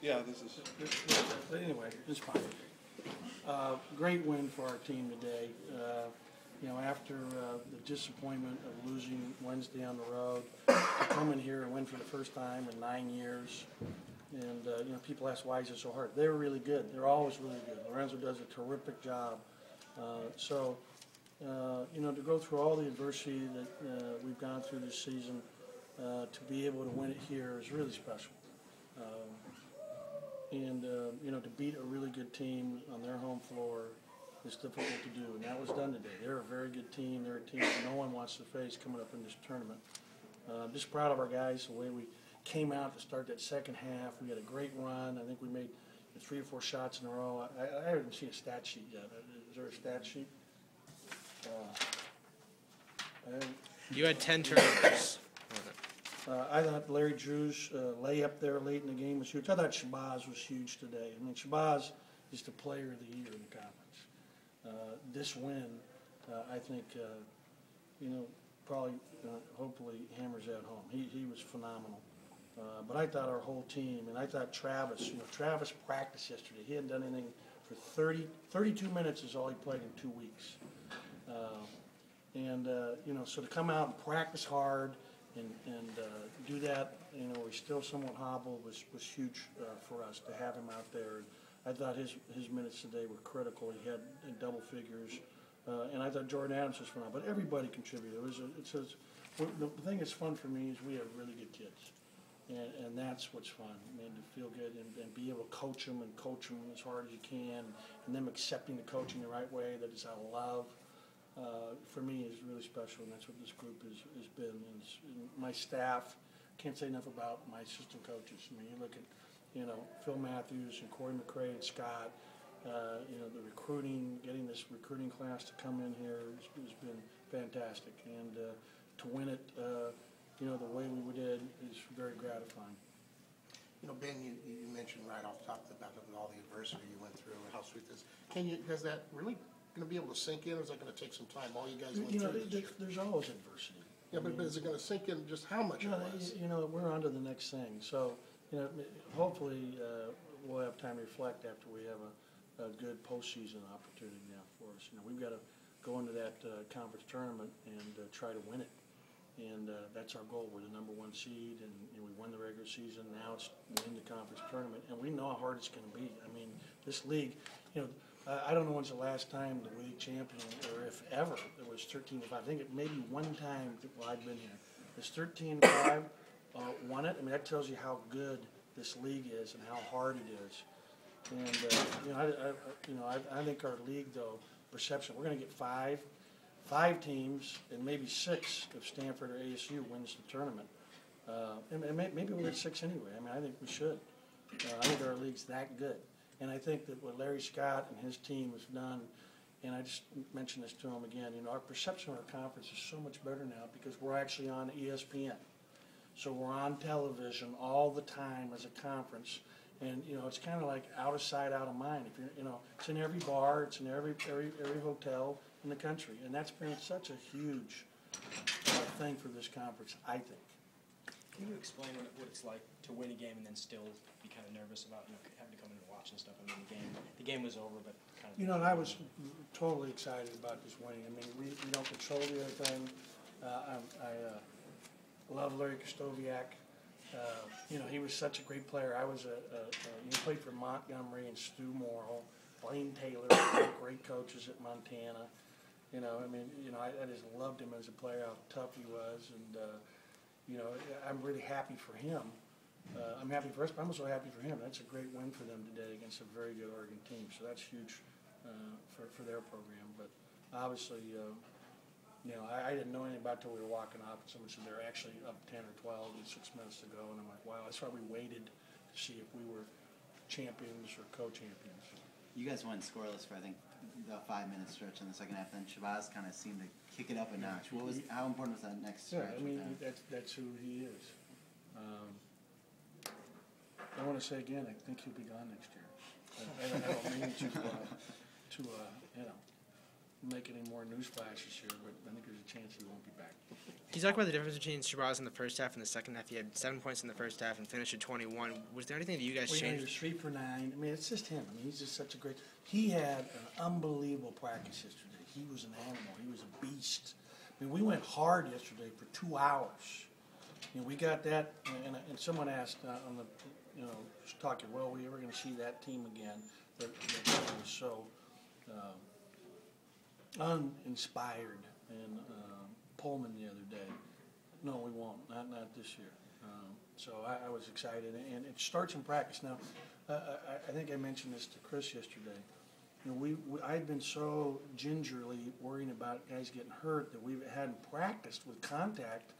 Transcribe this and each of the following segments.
Yeah, this is. But anyway, it's fine. Great win for our team today. You know, after the disappointment of losing Wednesday on the road, to come in here and win for the first time in 9 years. And, you know, people ask, why is it so hard? They're really good. They're always really good. Lorenzo does a terrific job. You know, to go through all the adversity that we've gone through this season, to be able to win it here is really special. You know, to beat a really good team on their home floor is difficult to do, and that was done today. They're a very good team. They're a team that no one wants to face coming up in this tournament. I'm just proud of our guys, the way we came out to start that second half. We had a great run. I think we made 3 or 4 shots in a row. I haven't seen a stat sheet yet. Is there a stat sheet? You had 10 turnovers. I thought Larry Drew's layup there late in the game was huge. I thought Shabazz was huge today. I mean, Shabazz is the player of the year in the conference. This win, I think, you know, probably, hopefully hammers that home. He was phenomenal. But I thought our whole team, and I thought Travis, you know, Travis practiced yesterday. He hadn't done anything for 32 minutes is all he played in 2 weeks. You know, so to come out and practice hard and do that, you know, he's still somewhat hobbled was huge for us to have him out there. I thought his minutes today were critical. He had in double figures. And I thought Jordan Adams was phenomenal. But everybody contributed. The thing that's fun for me is we have really good kids. And that's what's fun. I mean, to feel good and be able to coach them as hard as you can, and them accepting the coaching the right way, that is out of love, for me is really special, and that's what this group has been. And my staff, can't say enough about my assistant coaches. I mean, you look at, you know, Phil Matthews and Corey McRae and Scott, you know, the recruiting, getting this recruiting class to come in here has been fantastic. And to win it, you know, the way we did is very gratifying. You know, Ben, you mentioned right off the top about all the adversity you went through and how sweet this. Has that really going to be able to sink in, or is that going to take some time? All you guys went through this year? There's always adversity. Yeah, but is it going to sink in just how much it was? You know, we're on to the next thing. So, you know, hopefully we'll have time to reflect after we have a good postseason opportunity now for us. You know, we've got to go into that conference tournament and try to win it. And that's our goal. We're the #1 seed, and we won the regular season. Now it's win the conference tournament, and we know how hard it's going to be. I mean, this league, you know, I don't know when's the last time the league champion, or if ever, it was 13-5. I think it maybe one time while I've been here. This 13-5 won it. I mean, that tells you how good this league is and how hard it is. And you know, I think our league, though, perception, we're going to get five teams, and maybe 6 if Stanford or ASU wins the tournament. And maybe we'll get 6 anyway. I mean, I think we should. I think our league's that good. And I think that what Larry Scott and his team has done, and I just mentioned this to him again, you know, our perception of our conference is so much better now because we're actually on ESPN. So we're on television all the time as a conference. And, you know, it's kind of like out of sight, out of mind. If you're, you know, it's in every bar, it's in every hotel in the country, and that's been such a huge thing for this conference, I think. Can you explain what it's like to win a game and then still be kind of nervous about, you know, having to come in and watch and stuff? I mean, the game was over, but kind of. You know, and I was totally excited about this winning. I mean, we don't control the other thing. I love Larry Kostoviak. You know, he was such a great player. I was he played for Montgomery and Stu Morrill, Blaine Taylor, great coaches at Montana. You know, I mean, you know, I just loved him as a player, how tough he was, and you know, I'm really happy for him. I'm happy for us, but I'm also happy for him. That's a great win for them today against a very good Oregon team, so that's huge for their program. But obviously, you know, I didn't know anything about it until we were walking off, and someone said they're actually up 10 or 12 with 6 minutes to go, and I'm like, wow, that's why we waited to see if we were champions or co-champions. You guys went scoreless for, I think, the 5-minute stretch in the second half. Then Shabazz kind of seemed to kick it up a notch. How important was that next stretch? Yeah, I mean, that's who he is. I want to say again, I think he'll be gone next year. I don't mean to you know, make any more news flashes here, but I think there's a chance he won't be back. Can you talk about the difference between Shabazz in the first half and the second half? He had 7 points in the first half and finished at 21. Was there anything that you guys Well, he changed? was 3 for 9. I mean, it's just him. I mean, he's just such a great. He had an unbelievable practice yesterday. He was an animal. He was a beast. I mean, we went hard yesterday for 2 hours. You know, we got that, and someone asked on the, talking. Well, we ever going to see that team again? That was so uninspired. And Pullman the other day. No, we won't. Not this year. So I was excited, and it starts in practice. Now, I think I mentioned this to Chris yesterday. You know, I've been so gingerly worrying about guys getting hurt that we hadn't practiced with contact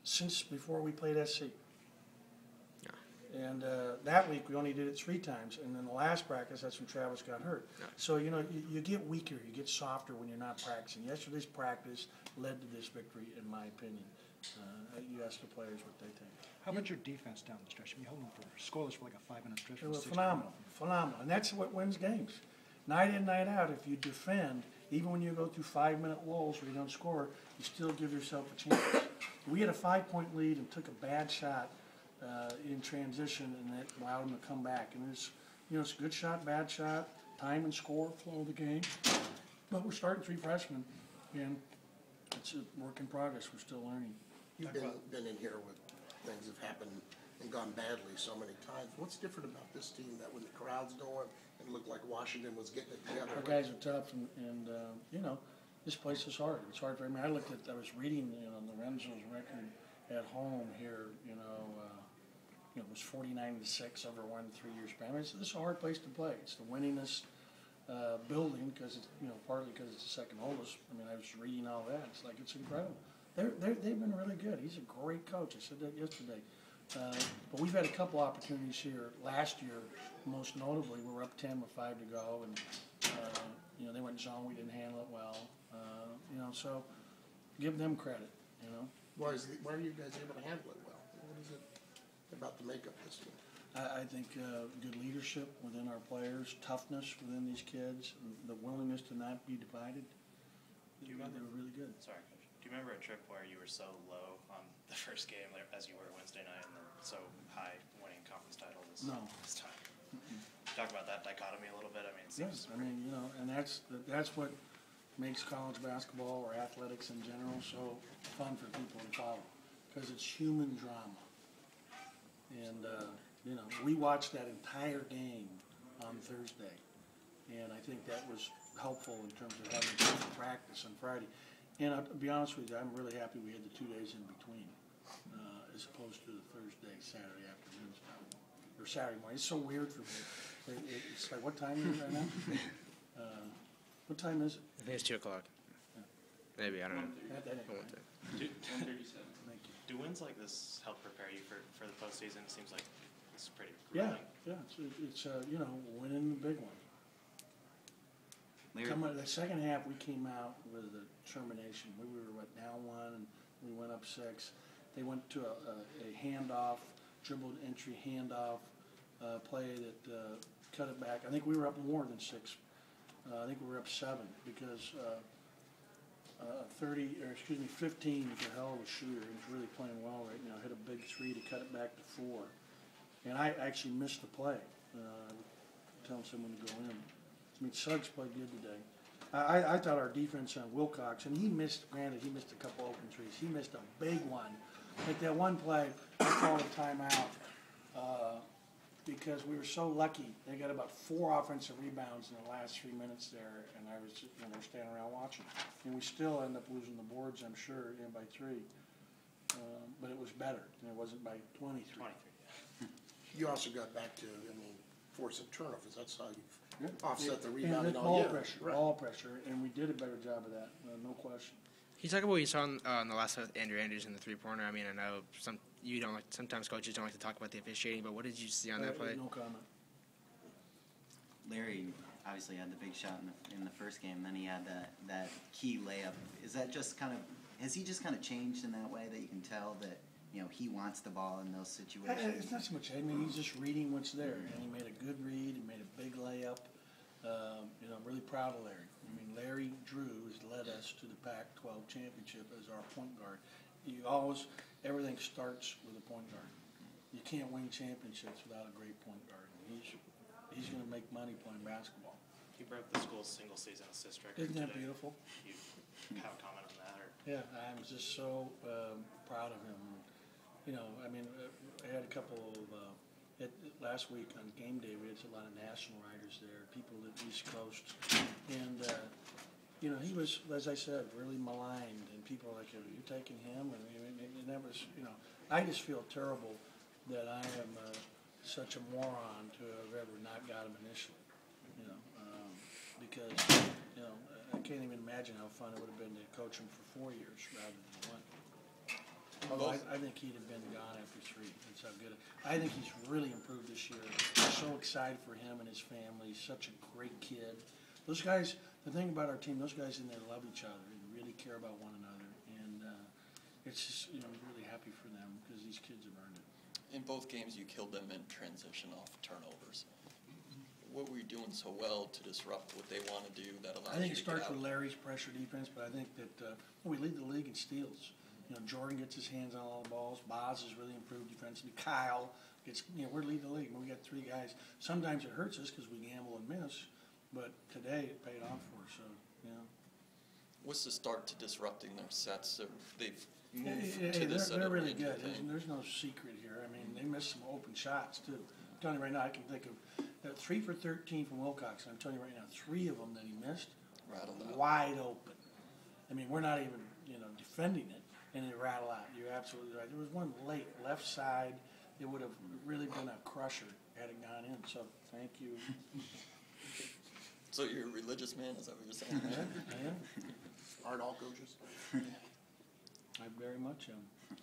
since before we played SC. And that week we only did it 3 times, and then the last practice, that's when Travis got hurt. So, you know, you get weaker, you get softer when you're not practicing. Yesterday's practice led to this victory, in my opinion. You ask the players what they think. How about your defense down the stretch? I mean, you held them for scoreless for like a 5-minute stretch. They were phenomenal, and that's what wins games. Night in, night out, if you defend, even when you go through 5-minute lulls where you don't score, you still give yourself a chance. We had a 5-point lead and took a bad shot in transition, and that allowed them to come back. And it's, you know, it's a good shot, bad shot, time and score, flow of the game. But we're starting 3 freshmen, and it's a work in progress. We're still learning. You've been in here with things have happened and gone badly so many times. What's different about this team that when the crowd's going, it looked like Washington was getting it together? Our guys are tough, and you know, this place is hard. It's hard for me. I was reading, you know, Lorenzo's record at home here, it was 49-6 over 1 3-year span. I mean, this is a hard place to play. It's the winningest building because it's, you know, partly because it's the second oldest. I mean, I was reading all that. It's like, it's incredible. They've been really good. He's a great coach. I said that yesterday. But we've had a couple opportunities here last year. Most notably, we were up 10 with 5 to go, and you know, they went zone. We didn't handle it well. You know, so give them credit. You know. Why are you guys able to handle it well? What is it about the makeup of this team? I think good leadership within our players, toughness within these kids, the willingness to not be divided. They were really good. Sorry, Coach. Do you remember a trip where you were so low on the first game as you were Wednesday night, and then so high winning conference title this time? Talk about that dichotomy a little bit. I mean, it seems I mean, you know, and that's what makes college basketball or athletics in general so fun for people to follow, because it's human drama. And you know, we watched that entire game on Thursday, and I think that was helpful in terms of having some practice on Friday. And to be honest with you, I'm really happy we had the 2 days in between, as opposed to the Thursday, Saturday afternoon or Saturday morning. It's so weird for me. It's like, what time is it right now? What time is it? I think it's 2 o'clock. Yeah. Maybe, I don't know. That ain't right. 1:37. Thank you. Do wins like this help prepare you for the postseason? It seems like it's pretty Yeah, grueling. yeah. It's you know, winning the big one. The second half, we came out with a determination. We were down 1, and we went up 6. They went to a handoff, dribbled entry handoff play that cut it back. I think we were up more than 6. I think we were up 7 because 15 is a hell of a shooter. He's really playing well right now. Hit a big 3 to cut it back to 4. And I actually missed the play. Telling someone to go in. I mean, Suggs played good today. I thought our defense on Wilcox, and he missed a couple open threes. He missed a big one. Like that one play, I called a timeout because we were so lucky. They got about 4 offensive rebounds in the last 3 minutes there, and I was standing around watching. And we still end up losing the boards, I'm sure, by 3. But it was better, and it wasn't by 23. 23. You also got back to, force of turnovers. That's how you offset the rebounding and all year. Ball pressure, and we did a better job of that, no question. Can you talk about what you saw in the last with Andrew Andrews in the 3-pointer? I mean, I know sometimes coaches don't like to talk about the officiating, but what did you see on that play? No comment. Larry obviously had the big shot in the first game, and then he had that key layup. Is that just has he just kind of changed in that way that you can tell that, he wants the ball in those situations? It's not so much. I mean, he's just reading what's there, and he made a good read. He made a big layup. You know, I'm really proud of Larry. I mean, Larry Drew has led us to the Pac-12 championship as our point guard. Everything starts with a point guard. You can't win championships without a great point guard. He's going to make money playing basketball. He broke the school's single season assist record Isn't that today. beautiful? You have a comment on that, or? Yeah, I'm just so proud of him. You know, I mean, I had a couple of last week on game day. We had a lot of national writers there, people at East Coast, and you know, he was, as I said, really maligned, and people were like, "Are you taking him?" And that was, you know, I just feel terrible that I am such a moron to have ever not got him initially. You know, because you know, I can't even imagine how fun it would have been to coach him for 4 years rather than 1. Although I think he'd have been gone after 3. That's how good. I think he's really improved this year. I'm so excited for him and his family. He's such a great kid. Those guys, the thing about our team, those guys in there love each other and really care about one another. And it's just, you know, I'm really happy for them because these kids have earned it. In both games, you killed them in transition off turnovers. What were you doing so well to disrupt what they want to do that allows I think you it to get starts out? with Larry's pressure defense, but I think that we lead the league in steals. You know, Jordan gets his hands on all the balls. Boz has really improved defensively. Kyle gets, you know, we're leading the league. We got 3 guys. Sometimes it hurts us because we gamble and miss, but today it paid off for us. So, you know. What's the start to disrupting their sets? They've moved Hey, to this they're really range, I good. think. There's no secret here. I mean, they missed some open shots too. I'm telling you right now, I can think of 3 for 13 from Wilcox. I'm telling you right now, 3 of them that he missed, Rattled out. wide open. I mean, we're not even, you know, defending it, and it rattled out. You're absolutely right. There was one late left side. It would have really been a crusher had it gone in. So thank you. So you're a religious man, is that what you're saying? I am. Aren't all coaches? I very much am.